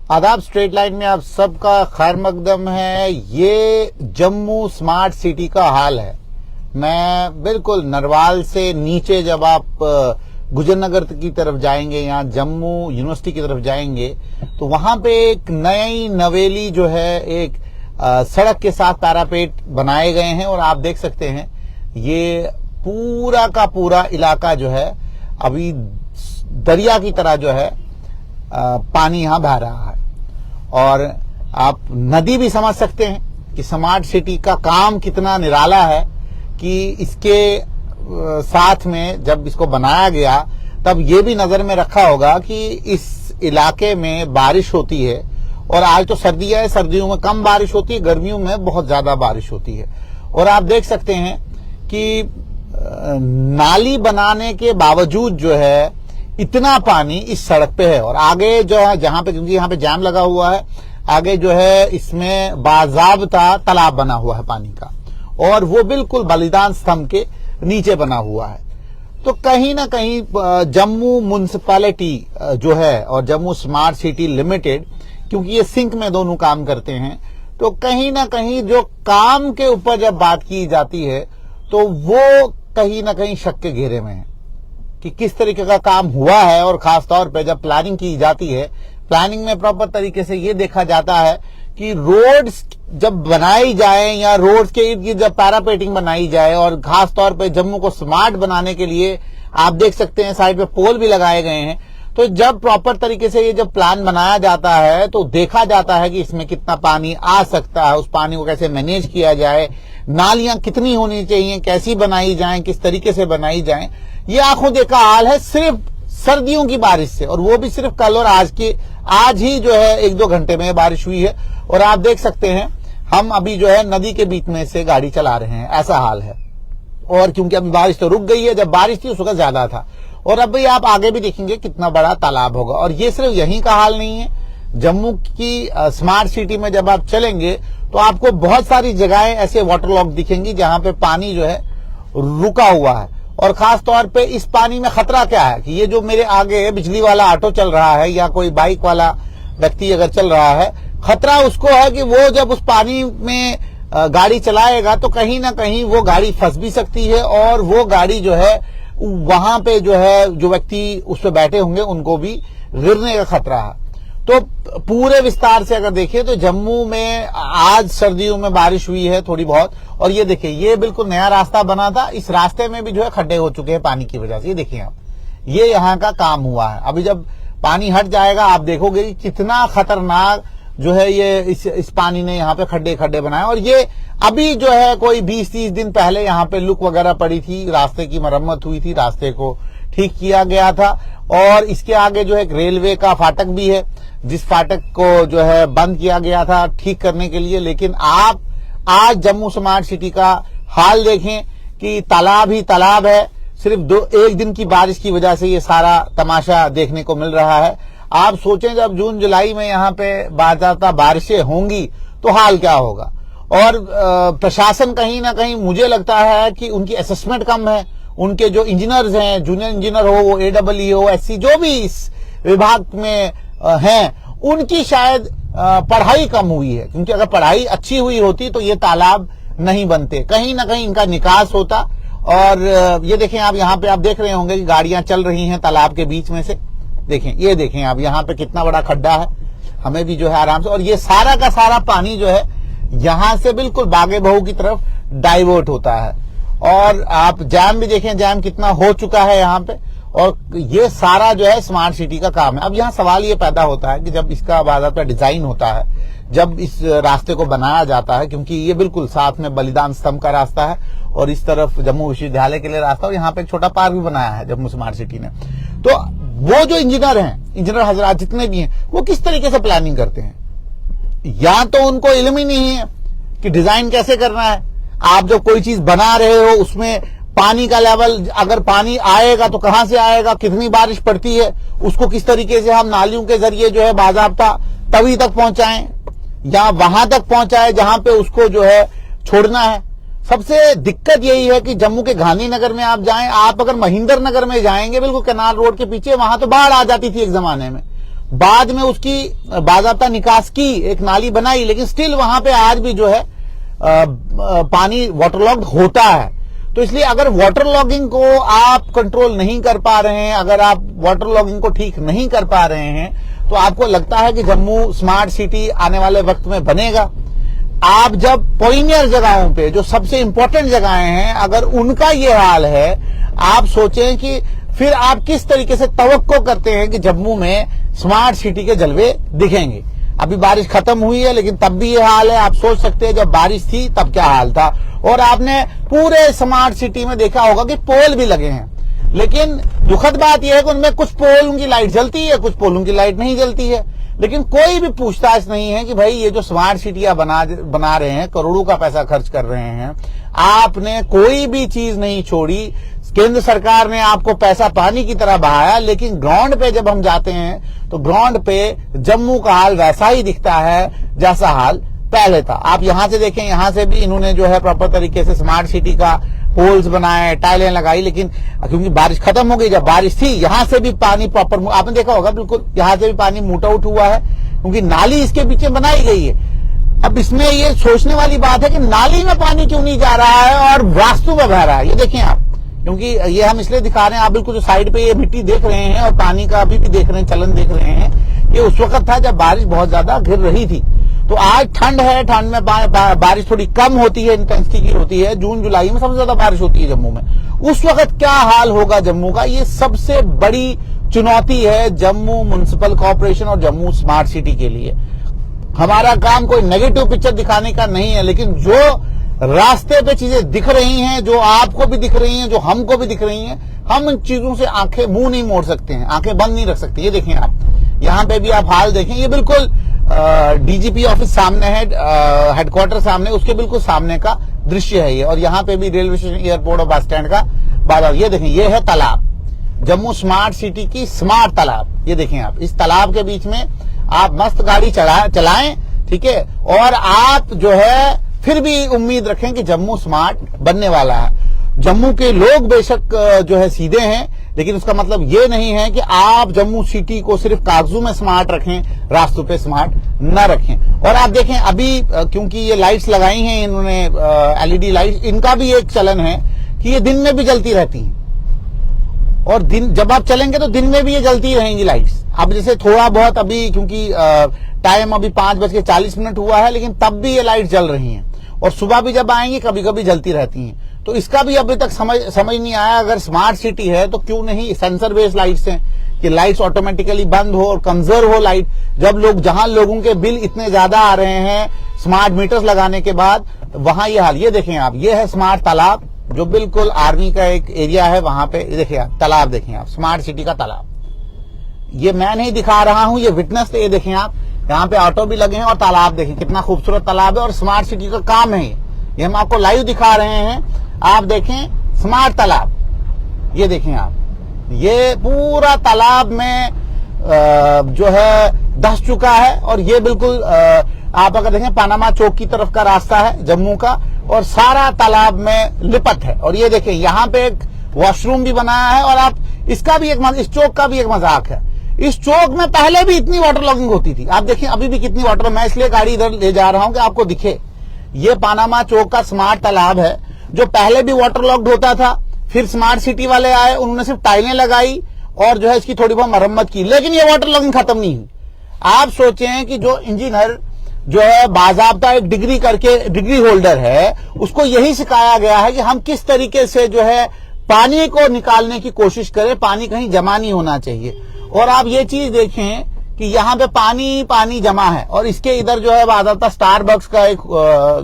आदाब। Straight line में आप सबका खैर मकदम है। ये जम्मू स्मार्ट सिटी का हाल है। मैं बिल्कुल नरवाल से नीचे जब आप गुजरनगर की तरफ जाएंगे, यहाँ जम्मू यूनिवर्सिटी की तरफ जाएंगे, तो वहां पे एक नई नवेली जो है एक सड़क के साथ पैरापेट बनाए गए हैं और आप देख सकते हैं ये पूरा का पूरा इलाका जो है अभी दरिया की तरह जो है पानी यहां बह रहा है। और आप नदी भी समझ सकते हैं कि स्मार्ट सिटी का काम कितना निराला है कि इसके साथ में जब इसको बनाया गया तब ये भी नजर में रखा होगा कि इस इलाके में बारिश होती है। और आज तो सर्दियां है, सर्दियों में कम बारिश होती है, गर्मियों में बहुत ज्यादा बारिश होती है। और आप देख सकते हैं कि नाली बनाने के बावजूद जो है इतना पानी इस सड़क पे है। और आगे जो है जहां पे, क्योंकि यहाँ पे जाम लगा हुआ है, आगे जो है इसमें बाज़ाब्ता तालाब बना हुआ है पानी का, और वो बिल्कुल बलिदान स्तंभ के नीचे बना हुआ है। तो कहीं ना कहीं जम्मू म्युनिसिपैलिटी जो है और जम्मू स्मार्ट सिटी लिमिटेड, क्योंकि ये सिंक में दोनों काम करते हैं, तो कहीं ना कहीं जो काम के ऊपर जब बात की जाती है तो वो कहीं ना कहीं शक के घेरे में है कि किस तरीके का काम हुआ है। और खास तौर पे जब प्लानिंग की जाती है, प्लानिंग में प्रॉपर तरीके से ये देखा जाता है कि रोड्स जब बनाई जाए या रोड्स के इर्द गिर्द जब पैरापेटिंग बनाई जाए, और खास तौर पे जम्मू को स्मार्ट बनाने के लिए आप देख सकते हैं साइड पे पोल भी लगाए गए हैं। तो जब प्रॉपर तरीके से ये जब प्लान बनाया जाता है तो देखा जाता है कि इसमें कितना पानी आ सकता है, उस पानी को कैसे मैनेज किया जाए, नालियां कितनी होनी चाहिए, कैसी बनाई जाएं, किस तरीके से बनाई जाएं। ये आंखों देखा हाल है सिर्फ सर्दियों की बारिश से, और वो भी सिर्फ कल और आज ही जो है 1-2 घंटे में बारिश हुई है। और आप देख सकते हैं हम अभी जो है नदी के बीच में से गाड़ी चला रहे हैं, ऐसा हाल है। और क्योंकि अभी बारिश तो रुक गई है, जब बारिश थी उस वक्त ज्यादा था। और अब भी आप आगे भी देखेंगे कितना बड़ा तालाब होगा। और ये सिर्फ यहीं का हाल नहीं है, जम्मू की स्मार्ट सिटी में जब आप चलेंगे तो आपको बहुत सारी जगहें ऐसे वाटरलॉक दिखेंगी जहां पे पानी जो है रुका हुआ है। और खास तौर पे इस पानी में खतरा क्या है कि ये जो मेरे आगे बिजली वाला ऑटो चल रहा है या कोई बाइक वाला व्यक्ति अगर चल रहा है, खतरा उसको है कि वो जब उस पानी में गाड़ी चलाएगा तो कहीं ना कहीं वो गाड़ी फंस भी सकती है, और वो गाड़ी जो है वहां पे जो है जो व्यक्ति उस पर बैठे होंगे उनको भी गिरने का खतरा है। तो पूरे विस्तार से अगर देखें तो जम्मू में आज सर्दियों में बारिश हुई है थोड़ी बहुत। और ये देखिए ये बिल्कुल नया रास्ता बना था, इस रास्ते में भी जो है खड्डे हो चुके हैं पानी की वजह से। ये देखिए आप, ये यहाँ का काम हुआ है। अभी जब पानी हट जाएगा आप देखोगे कि कितना खतरनाक जो है ये इस पानी ने यहाँ पे खड्डे बनाए। और ये अभी जो है कोई 20-30 दिन पहले यहाँ पे लुक वगैरह पड़ी थी, रास्ते की मरम्मत हुई थी, रास्ते को ठीक किया गया था। और इसके आगे जो है एक रेलवे का फाटक भी है, जिस फाटक को जो है बंद किया गया था ठीक करने के लिए। लेकिन आप आज जम्मू स्मार्ट सिटी का हाल देखें कि तालाब ही तालाब है। सिर्फ 1 दिन की बारिश की वजह से ये सारा तमाशा देखने को मिल रहा है। आप सोचें जब जून जुलाई में यहाँ पे बाज़ाब्ता बारिशें होंगी तो हाल क्या होगा। और प्रशासन कहीं ना कहीं मुझे लगता है कि उनकी असेसमेंट कम है। उनके जो इंजीनियर्स हैं, जूनियर इंजीनियर हो, वो AEE हो, SC जो भी इस विभाग में हैं, उनकी शायद पढ़ाई कम हुई है। क्योंकि अगर पढ़ाई अच्छी हुई होती तो ये तालाब नहीं बनते, कहीं ना कहीं इनका निकास होता। और ये देखें आप, यहाँ पे आप देख रहे होंगे कि गाड़ियां चल रही हैं तालाब के बीच में से। देखें, ये देखें आप, यहाँ पे कितना बड़ा खड्डा है, हमें भी जो है आराम से। और ये सारा का सारा पानी जो है यहां से बिल्कुल बागे बहू की तरफ डाइवर्ट होता है। और आप जैम भी देखें, जैम कितना हो चुका है यहाँ पे। और ये सारा जो है स्मार्ट सिटी का काम है। अब यहाँ सवाल ये पैदा होता है कि जब इसका बाज़ाब्ता डिजाइन होता है, जब इस रास्ते को बनाया जाता है, क्योंकि ये बिल्कुल साथ में बलिदान स्तंभ का रास्ता है और इस तरफ जम्मू विश्वविद्यालय के लिए रास्ता, और यहाँ पे एक छोटा पार्क भी बनाया है जम्मू स्मार्ट सिटी ने। तो वो जो इंजीनियर हैं, इंजीनियर हजरात जितने भी हैं, वो किस तरीके से प्लानिंग करते हैं, या तो उनको इल्म ही नहीं है कि डिजाइन कैसे करना है। आप जब कोई चीज बना रहे हो उसमें पानी का लेवल, अगर पानी आएगा तो कहां से आएगा, कितनी बारिश पड़ती है, उसको किस तरीके से हम नालियों के जरिए जो है बाज़ाब्ता तवी तक पहुंचाएं या वहां तक पहुंचाएं जहां पे उसको जो है छोड़ना है। सबसे दिक्कत यही है कि जम्मू के गांधीनगर में आप जाएं, आप अगर महेंद्र नगर में जाएंगे बिल्कुल कैनाल रोड के पीछे, वहां तो बाढ़ आ जाती थी एक जमाने में। बाद में उसकी बाज़ाब्ता निकास की, एक नाली बनाई, लेकिन स्टिल वहां पे आज भी जो है पानी वाटरलॉग्ड होता है। तो इसलिए अगर वाटर लॉगिंग को आप कंट्रोल नहीं कर पा रहे हैं, अगर आप वाटर लॉगिंग को ठीक नहीं कर पा रहे हैं, तो आपको लगता है कि जम्मू स्मार्ट सिटी आने वाले वक्त में बनेगा। आप जब पॉइनियर जगहों पे, जो सबसे इंपॉर्टेंट जगहें हैं, अगर उनका ये हाल है, आप सोचें कि फिर आप किस तरीके से तवक्को करते हैं कि जम्मू में स्मार्ट सिटी के जलवे दिखेंगे। अभी बारिश खत्म हुई है, लेकिन तब भी ये हाल है। आप सोच सकते हैं जब बारिश थी तब क्या हाल था। और आपने पूरे स्मार्ट सिटी में देखा होगा कि पोल भी लगे हैं, लेकिन दुखद बात यह है कि उनमें कुछ पोलों की लाइट जलती है, कुछ पोलों की लाइट नहीं जलती है। लेकिन कोई भी पूछताछ नहीं है कि भाई ये जो स्मार्ट सिटियां बना रहे हैं, करोड़ों का पैसा खर्च कर रहे हैं, आपने कोई भी चीज नहीं छोड़ी। केंद्र सरकार ने आपको पैसा पानी की तरह बहाया, लेकिन ग्राउंड पे जब हम जाते हैं तो ग्राउंड पे जम्मू का हाल वैसा ही दिखता है जैसा हाल पहले था। आप यहां से देखें, यहां से भी इन्होंने जो है प्रॉपर तरीके से स्मार्ट सिटी का पोल्स बनाए, टाइलें लगाई, लेकिन क्योंकि बारिश खत्म हो गई, जब बारिश थी यहां से भी पानी प्रॉपर, आपने देखा होगा बिल्कुल यहां से भी पानी मूट आउट हुआ है, क्योंकि नाली इसके पीछे बनाई गई है। अब इसमें ये सोचने वाली बात है कि नाली में पानी क्यों नहीं जा रहा है और वास्तु में बह रहा है। ये देखें आप, क्योंकि ये हम इसलिए दिखा रहे हैं, आप बिल्कुल जो साइड पे ये मिट्टी देख रहे हैं और पानी का अभी भी देख रहे हैं, चलन देख रहे हैं, ये उस वक्त था जब बारिश बहुत ज्यादा गिर रही थी। तो आज ठंड है, ठंड में बारिश थोड़ी कम होती है, इंटेंसिटी की होती है। जून जुलाई में सबसे ज्यादा बारिश होती है जम्मू में। उस वक्त क्या हाल होगा जम्मू का, ये सबसे बड़ी चुनौती है जम्मू म्युनिसिपल कॉर्पोरेशन और जम्मू स्मार्ट सिटी के लिए। हमारा काम कोई नेगेटिव पिक्चर दिखाने का नहीं है, लेकिन जो रास्ते पे चीजें दिख रही हैं, जो आपको भी दिख रही हैं, जो हमको भी दिख रही हैं, हम इन चीजों से आंखें मुंह नहीं मोड़ सकते हैं, आंखें बंद नहीं रख सकते। ये देखें आप, यहाँ पे भी आप हाल देखें, ये बिल्कुल डीजीपी ऑफिस सामने है, हेडक्वार्टर सामने, उसके बिल्कुल सामने का दृश्य है ये। और यहाँ पे भी रेलवे स्टेशन, एयरपोर्ट और बस स्टैंड का बाजार। ये देखें, ये है तालाब, जम्मू स्मार्ट सिटी की स्मार्ट तालाब। ये देखें आप, इस तालाब के बीच में आप मस्त गाड़ी चलाएं, ठीक है, और आप जो है फिर भी उम्मीद रखें कि जम्मू स्मार्ट बनने वाला है। जम्मू के लोग बेशक जो है सीधे हैं, लेकिन उसका मतलब ये नहीं है कि आप जम्मू सिटी को सिर्फ कागजों में स्मार्ट रखें, रास्तों पे स्मार्ट न रखें। और आप देखें अभी, क्योंकि ये लाइट्स लगाई हैं इन्होंने, एलईडी लाइट्स, इनका भी एक चलन है कि ये दिन में भी जलती रहती हैं, और दिन जब आप चलेंगे तो दिन में भी ये जलती रहेंगी लाइट्स। अब जैसे थोड़ा बहुत अभी, क्योंकि टाइम अभी 5:40 हुआ है, लेकिन तब भी ये लाइट जल रही हैं, और सुबह भी जब आएंगी कभी कभी जलती रहती हैं। तो इसका भी अभी तक समझ नहीं आया, अगर स्मार्ट सिटी है तो क्यों नहीं सेंसर बेस्ड लाइट्स हैं कि लाइट्स ऑटोमेटिकली बंद हो और कंजर्व हो लाइट। जब जहां लोगों के बिल इतने ज्यादा आ रहे हैं स्मार्ट मीटर्स लगाने के बाद, वहां ये हाल। ये देखें आप, ये है स्मार्ट तालाब, जो बिल्कुल आर्मी का एक एरिया है, वहां पे देखिए आप तालाब, देखें आप स्मार्ट सिटी का तालाब। ये मैं नहीं दिखा रहा हूं, ये विटनेस। ये देखें आप, यहाँ पे ऑटो भी लगे हैं, और तालाब देखें कितना खूबसूरत तालाब है, और स्मार्ट सिटी का काम है ये हम आपको लाइव दिखा रहे हैं। आप देखें स्मार्ट तालाब, ये देखें आप, ये पूरा तालाब में जो है धंस चुका है। और ये बिल्कुल आप अगर देखें पानामा चौक की तरफ का रास्ता है जम्मू का, और सारा तालाब में लिपट है। और ये देखें यहाँ पे एक वॉशरूम भी बनाया है, और आप इसका भी इस चौक का भी एक मजाक है। इस चौक में पहले भी इतनी वाटर लॉगिंग होती थी, आप देखिए अभी भी कितनी वाटर। मैं इसलिए गाड़ी इधर ले जा रहा हूं कि आपको दिखे। ये पानामा चौक का स्मार्ट तालाब है, जो पहले भी वाटर लॉक्ड होता था। फिर स्मार्ट सिटी वाले आए, उन्होंने सिर्फ टाइलें लगाई और जो है इसकी थोड़ी बहुत मरम्मत की, लेकिन ये वाटर लॉगिंग खत्म नहीं हुई। आप सोचें कि जो इंजीनियर जो है बाजाब्ता एक डिग्री होल्डर है, उसको यही सिखाया गया है कि हम किस तरीके से जो है पानी को निकालने की कोशिश करें, पानी कहीं जमा नहीं होना चाहिए। और आप ये चीज देखें कि यहाँ पे पानी जमा है, और इसके इधर जो है बाजाब्ता स्टारबक्स का एक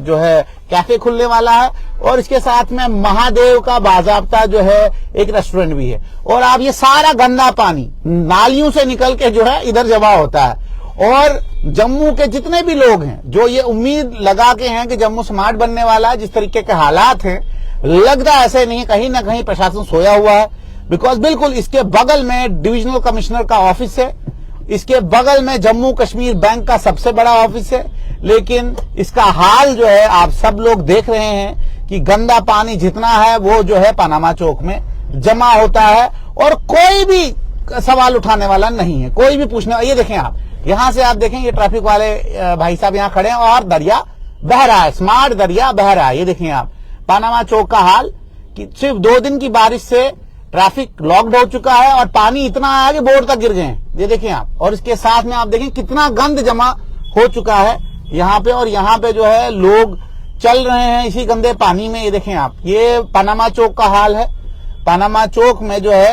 जो है कैफे खुलने वाला है, और इसके साथ में महादेव का बाजाब्ता जो है एक रेस्टोरेंट भी है। और आप ये सारा गंदा पानी नालियों से निकल के जो है इधर जमा होता है। और जम्मू के जितने भी लोग हैं जो ये उम्मीद लगा के हैं कि जम्मू स्मार्ट बनने वाला है, जिस तरीके के हालात हैं, लगता ऐसे नहीं है, कहीं ना कहीं प्रशासन सोया हुआ है। बिकॉज बिल्कुल इसके बगल में डिविजनल कमिश्नर का ऑफिस है, इसके बगल में जम्मू कश्मीर बैंक का सबसे बड़ा ऑफिस है, लेकिन इसका हाल जो है आप सब लोग देख रहे हैं कि गंदा पानी जितना है वो जो है पनामा चौक में जमा होता है। और कोई भी सवाल उठाने वाला नहीं है, कोई भी पूछने। ये देखें आप, यहां से आप देखें, ये ट्रैफिक वाले भाई साहब यहां खड़े हैं और दरिया बह रहा है, स्मार्ट दरिया बह रहा है। ये देखें आप पानामा चौक का हाल कि सिर्फ 2 दिन की बारिश से ट्रैफिक लॉक्ड हो चुका है और पानी इतना आया कि बोर्ड तक गिर गए हैं। ये देखें आप, और इसके साथ में आप देखें कितना गंद जमा हो चुका है यहाँ पे, और यहाँ पे जो है लोग चल रहे हैं इसी गंदे पानी में। ये देखें आप, ये पानामा चौक का हाल है। पानामा चौक में जो है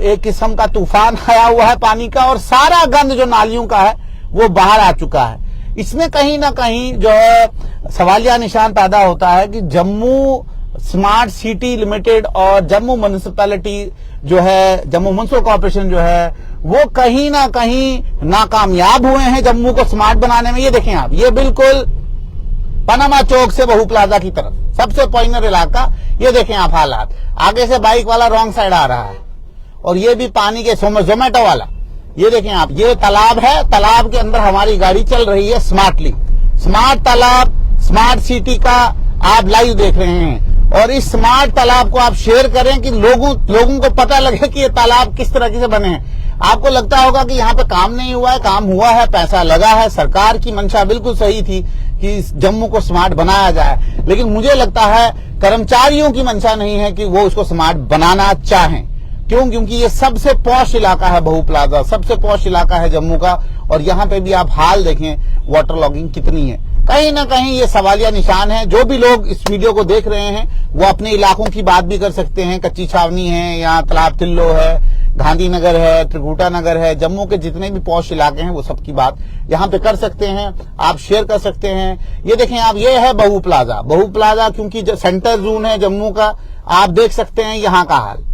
एक किस्म का तूफान आया हुआ है पानी का, और सारा गंद जो नालियों का है वो बाहर आ चुका है। इसमें कहीं ना कहीं जो है सवालिया निशान पैदा होता है कि जम्मू स्मार्ट सिटी लिमिटेड और जम्मू म्युनिसिपैलिटी जो है, जम्मू म्युनिसिपल कॉर्पोरेशन जो है, वो कहीं ना कहीं नाकामयाब हुए हैं जम्मू को स्मार्ट बनाने में। ये देखें आप, ये बिल्कुल पनामा चौक से बहू प्लाजा की तरफ सबसे पॉइंटर इलाका। ये देखें आप हालात, आगे से बाइक वाला रॉन्ग साइड आ रहा है, और ये भी पानी के जोमेटो वाला। ये देखें आप, ये तालाब है, तालाब के अंदर हमारी गाड़ी चल रही है स्मार्टली। स्मार्ट तालाब, स्मार्ट सिटी का आप लाइव देख रहे हैं, और इस स्मार्ट तालाब को आप शेयर करें कि लोगों को पता लगे कि ये तालाब किस तरह से बने हैं। आपको लगता होगा कि यहाँ पे काम नहीं हुआ है, काम हुआ है, पैसा लगा है, सरकार की मंशा बिल्कुल सही थी कि जम्मू को स्मार्ट बनाया जाए, लेकिन मुझे लगता है कर्मचारियों की मंशा नहीं है कि वो उसको स्मार्ट बनाना चाहें। क्यों? क्योंकि ये सबसे पॉश इलाका है, बहू प्लाजा सबसे पॉश इलाका है जम्मू का, और यहाँ पे भी आप हाल देखें वाटर लॉगिंग कितनी है। कहीं ना कहीं ये सवालिया निशान है। जो भी लोग इस वीडियो को देख रहे हैं वो अपने इलाकों की बात भी कर सकते हैं। कच्ची छावनी है, यहाँ तालाब तिल्लो है, गांधीनगर है, त्रिकुटा नगर है, जम्मू के जितने भी पॉश इलाके हैं वो सबकी बात यहाँ पे कर सकते हैं, आप शेयर कर सकते हैं। ये देखें आप, ये है बहू प्लाजा। बहू प्लाजा क्योंकि जो सेंटर जोन है जम्मू का, आप देख सकते हैं यहाँ का हाल।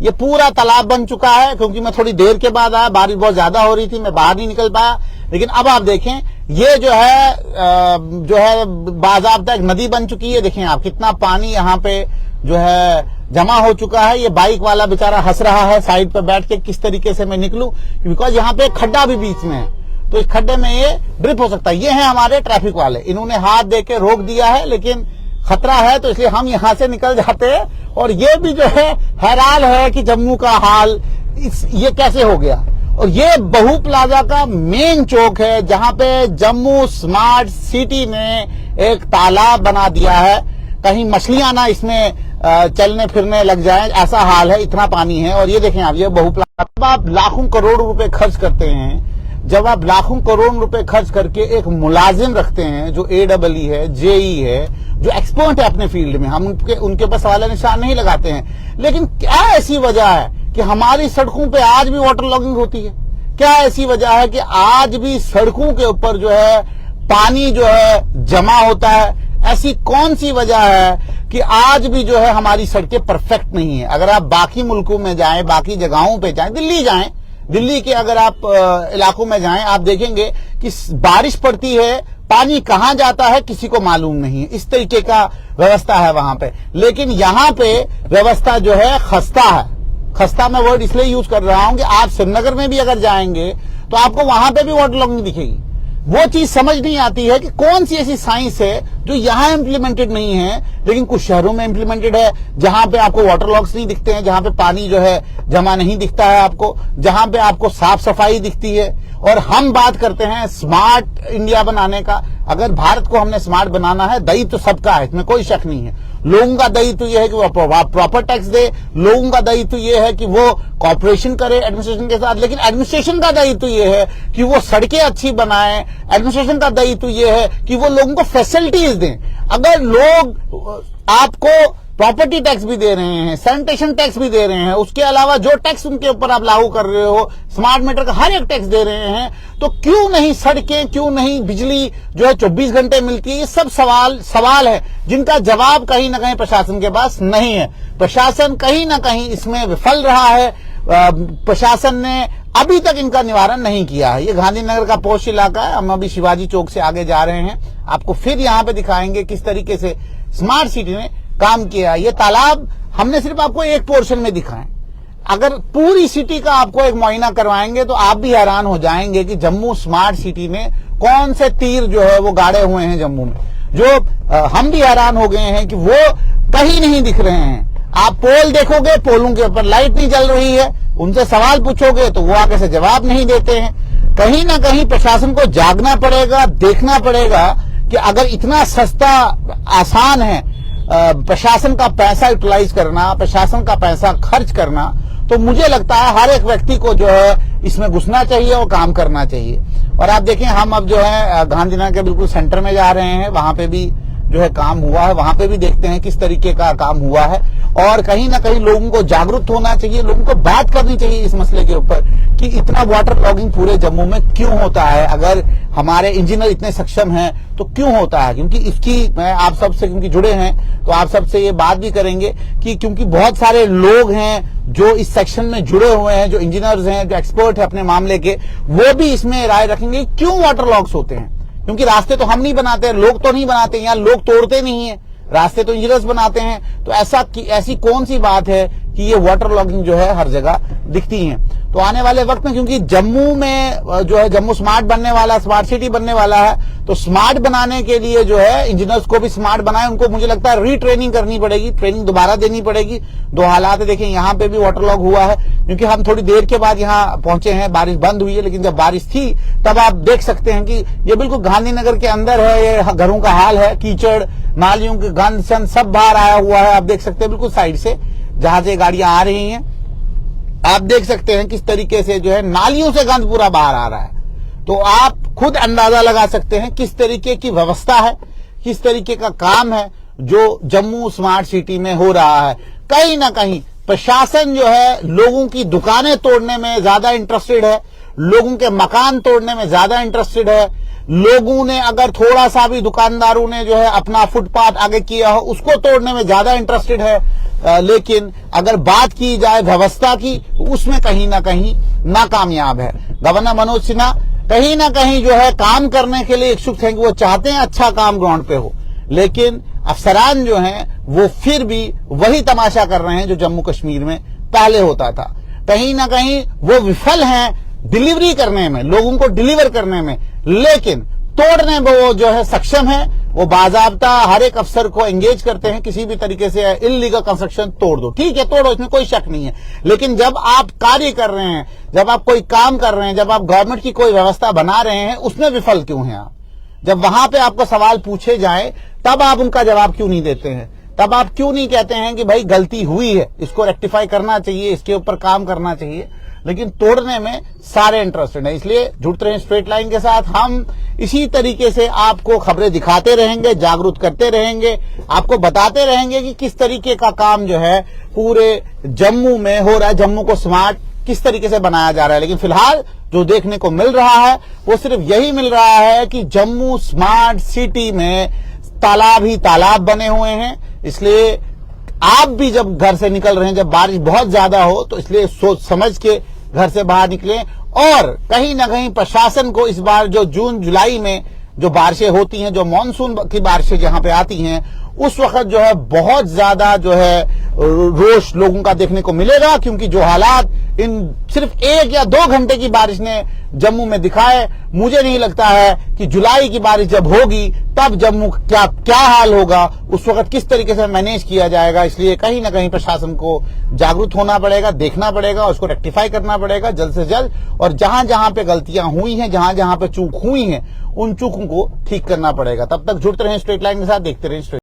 ये पूरा तालाब बन चुका है। क्योंकि मैं थोड़ी देर के बाद आया, बारिश बहुत ज्यादा हो रही थी, मैं बाहर नहीं निकल पाया, लेकिन अब आप देखें ये जो है बाज़ाब्ता एक नदी बन चुकी है। देखें आप कितना पानी यहाँ पे जो है जमा हो चुका है। ये बाइक वाला बेचारा हंस रहा है साइड पर बैठ के, किस तरीके से मैं निकलूं, बिकॉज यहाँ पे खड्डा भी बीच में है, तो इस खड्डे में ये ड्रिप हो सकता है। ये है हमारे ट्रैफिक वाले, इन्होंने हाथ दे के रोक दिया है, लेकिन खतरा है तो इसलिए हम यहां से निकल जाते हैं। और ये भी जो है हैरान है कि जम्मू का हाल ये कैसे हो गया। और ये बहू प्लाजा का मेन चौक है जहां पे जम्मू स्मार्ट सिटी ने एक तालाब बना दिया है, कहीं मछलियां ना इसमें चलने फिरने लग जाएं, ऐसा हाल है, इतना पानी है। और ये देखें आप, ये बहू प्लाजा, जब आप लाखों करोड़ रुपए खर्च करते हैं, जब आप लाखों करोड़ रुपए खर्च करके एक मुलाजिम रखते हैं जो AEE है, JEE है, जो एक्सपर्ट है अपने फील्ड में, हम उनके ऊपर सवाल निशान नहीं लगाते हैं, लेकिन क्या ऐसी वजह है कि हमारी सड़कों पे आज भी वाटर लॉगिंग होती है? क्या ऐसी वजह है कि आज भी सड़कों के ऊपर जो है पानी जो है जमा होता है? ऐसी कौन सी वजह है कि आज भी जो है हमारी सड़कें परफेक्ट नहीं है? अगर आप बाकी मुल्कों में जाएं, बाकी जगहों पे जाएं, दिल्ली जाएं, दिल्ली के अगर आप इलाकों में जाएं, आप देखेंगे कि बारिश पड़ती है, पानी कहां जाता है किसी को मालूम नहीं है। इस तरीके का व्यवस्था है वहां पे। लेकिन यहां पे व्यवस्था जो है खस्ता है। खस्ता मैं वर्ड इसलिए यूज कर रहा हूं कि आप श्रीनगर में भी अगर जाएंगे तो आपको वहां पे भी वाटर लॉगिंग दिखेगी। वो चीज समझ नहीं आती है कि कौन सी ऐसी साइंस है जो यहां इंप्लीमेंटेड नहीं है, लेकिन कुछ शहरों में इंप्लीमेंटेड है, जहां पे आपको वाटर लॉग्स नहीं दिखते हैं, जहां पे पानी जो है जमा नहीं दिखता है आपको, जहां पे आपको साफ सफाई दिखती है। और हम बात करते हैं स्मार्ट इंडिया बनाने का। अगर भारत को हमने स्मार्ट बनाना है, दायित्व तो सबका है, इसमें कोई शक नहीं है। लोगों का दायित्व यह है कि वो प्रॉपर टैक्स दे, लोगों का दायित्व यह है कि वो कॉर्पोरेशन करे एडमिनिस्ट्रेशन के साथ, लेकिन एडमिनिस्ट्रेशन का दायित्व यह है कि वो सड़कें अच्छी बनाए, एडमिनिस्ट्रेशन का दायित्व यह है कि वो लोगों को फैसिलिटीज दें। अगर लोग आपको प्रॉपर्टी टैक्स भी दे रहे हैं, सैनिटेशन टैक्स भी दे रहे हैं, उसके अलावा जो टैक्स उनके ऊपर आप लागू कर रहे हो, स्मार्ट मीटर का हर एक टैक्स दे रहे हैं, तो क्यों नहीं सड़कें, क्यों नहीं बिजली जो है 24 घंटे मिलती है? ये सब सवाल है जिनका जवाब कहीं ना कहीं प्रशासन के पास नहीं है। प्रशासन कहीं ना कहीं इसमें विफल रहा है। प्रशासन ने अभी तक इनका निवारण नहीं किया है। ये गांधीनगर का पॉश इलाका है, हम अभी शिवाजी चौक से आगे जा रहे हैं, आपको फिर यहाँ पे दिखाएंगे किस तरीके से स्मार्ट सिटी ने काम किया। ये तालाब हमने सिर्फ आपको एक पोर्शन में दिखाएं, अगर पूरी सिटी का आपको एक मुआयना करवाएंगे तो आप भी हैरान हो जाएंगे कि जम्मू स्मार्ट सिटी में कौन से तीर जो है वो गाड़े हुए हैं जम्मू में, जो हम भी हैरान हो गए हैं कि वो कहीं नहीं दिख रहे हैं। आप पोल देखोगे, पोलों के ऊपर लाइट नहीं जल रही है, उनसे सवाल पूछोगे तो वो आगे से जवाब नहीं देते हैं। कहीं ना कहीं प्रशासन को जागना पड़ेगा, देखना पड़ेगा कि अगर इतना सस्ता आसान है प्रशासन का पैसा यूटिलाइज करना, प्रशासन का पैसा खर्च करना, तो मुझे लगता है हर एक व्यक्ति को जो है इसमें घुसना चाहिए और काम करना चाहिए। और आप देखें, हम अब जो है गांधीनगर के बिल्कुल सेंटर में जा रहे हैं, वहां पे भी जो है काम हुआ है, वहां पे भी देखते हैं किस तरीके का काम हुआ है। और कहीं ना कहीं लोगों को जागरूक होना चाहिए, लोगों को बात करनी चाहिए इस मसले के ऊपर कि इतना वाटर लॉगिंग पूरे जम्मू में क्यों होता है। अगर हमारे इंजीनियर इतने सक्षम हैं तो क्यों होता है, क्योंकि इसकी मैं आप सबसे क्योंकि जुड़े हैं तो आप सबसे ये बात भी करेंगे कि क्योंकि बहुत सारे लोग हैं जो इस सेक्शन में जुड़े हुए हैं, जो इंजीनियर्स हैं, जो एक्सपर्ट है अपने मामले के, वो भी इसमें राय रखेंगे क्यों वाटर लॉग्स होते हैं। क्योंकि रास्ते तो हम नहीं बनाते, लोग तो नहीं बनाते, यहाँ लोग तोड़ते नहीं है, रास्ते तो इंजीनियर्स बनाते हैं। तो ऐसी कौन सी बात है कि ये वाटर लॉगिंग जो है हर जगह दिखती है। तो आने वाले वक्त में क्योंकि जम्मू में जो है जम्मू स्मार्ट बनने वाला, स्मार्ट सिटी बनने वाला है, तो स्मार्ट बनाने के लिए जो है इंजीनियर्स को भी स्मार्ट बनाए, उनको मुझे लगता है रीट्रेनिंग करनी पड़ेगी, ट्रेनिंग दोबारा देनी पड़ेगी। दो हालात है, देखें यहाँ पे भी वाटर लॉग हुआ है क्योंकि हम थोड़ी देर के बाद यहाँ पहुंचे हैं, बारिश बंद हुई है, लेकिन जब बारिश थी तब आप देख सकते हैं कि ये बिल्कुल गांधीनगर के अंदर है, ये घरों का हाल है, कीचड़, नालियों के गंद शन सब बाहर आया हुआ है। आप देख सकते हैं बिल्कुल साइड से जहां से गाड़ियां आ रही हैं, आप देख सकते हैं किस तरीके से जो है नालियों से गंद पूरा बाहर आ रहा है। तो आप खुद अंदाजा लगा सकते हैं किस तरीके की व्यवस्था है, किस तरीके का काम है जो जम्मू स्मार्ट सिटी में हो रहा है। कहीं ना कहीं प्रशासन जो है लोगों की दुकानें तोड़ने में ज्यादा इंटरेस्टेड है, लोगों के मकान तोड़ने में ज्यादा इंटरेस्टेड है। लोगों ने अगर थोड़ा सा भी दुकानदारों ने जो है अपना फुटपाथ आगे किया हो उसको तोड़ने में ज्यादा इंटरेस्टेड है। लेकिन अगर बात की जाए व्यवस्था की, उसमें कहीं ना कहीं नाकामयाब है। गवर्नर मनोज सिन्हा कहीं ना कहीं जो है काम करने के लिए इच्छुक हैं कि वो चाहते हैं अच्छा काम ग्राउंड पे हो, लेकिन अफसरान जो हैं वो फिर भी वही तमाशा कर रहे हैं जो जम्मू कश्मीर में पहले होता था। कहीं ना कहीं वो विफल हैं डिलीवरी करने में, लोगों को डिलीवर करने में, लेकिन तोड़ने में वो जो है सक्षम है। वो बाजाब्ता हर एक अफसर को एंगेज करते हैं, किसी भी तरीके से इल्लीगल कंस्ट्रक्शन तोड़ दो, ठीक है तोड़ो, इसमें कोई शक नहीं है। लेकिन जब आप कार्य कर रहे हैं, जब आप कोई काम कर रहे हैं, जब आप गवर्नमेंट की कोई व्यवस्था बना रहे हैं, उसमें विफल क्यों हैं आप? जब वहां पे आपको सवाल पूछे जाए तब आप उनका जवाब क्यों नहीं देते हैं? तब आप क्यों नहीं कहते हैं कि भाई गलती हुई है, इसको रेक्टिफाई करना चाहिए, इसके ऊपर काम करना चाहिए? लेकिन तोड़ने में सारे इंटरेस्टेड हैं। इसलिए जुड़ते रहें स्ट्रेट लाइन के साथ। हम इसी तरीके से आपको खबरें दिखाते रहेंगे, जागरूक करते रहेंगे, आपको बताते रहेंगे कि किस तरीके का काम जो है पूरे जम्मू में हो रहा है, जम्मू को स्मार्ट किस तरीके से बनाया जा रहा है। लेकिन फिलहाल जो देखने को मिल रहा है वो सिर्फ यही मिल रहा है कि जम्मू स्मार्ट सिटी में तालाब ही तालाब बने हुए हैं। इसलिए आप भी जब घर से निकल रहे हैं, जब बारिश बहुत ज्यादा हो, तो इसलिए सोच समझ के घर से बाहर निकलें। और कहीं ना कहीं प्रशासन को इस बार जो जून जुलाई में जो बारिशें होती हैं, जो मानसून की बारिशें जहां पे आती हैं, उस वक्त जो है बहुत ज्यादा जो है रोष लोगों का देखने को मिलेगा। क्योंकि जो हालात इन सिर्फ 1 या 2 घंटे की बारिश ने जम्मू में दिखाए, मुझे नहीं लगता है कि जुलाई की बारिश जब होगी तब जम्मू क्या हाल होगा, उस वक्त किस तरीके से मैनेज किया जाएगा। इसलिए कहीं ना कहीं प्रशासन को जागरूक होना पड़ेगा, देखना पड़ेगा, उसको रेक्टिफाई करना पड़ेगा जल्द से जल्द। और जहां जहां पे गलतियां हुई हैं, जहां जहां पे चूक हुई हैं, उन चूकों को ठीक करना पड़ेगा। तब तक जुड़ते रहें स्ट्रेट लाइन के साथ, देखते रहें स्ट्रेट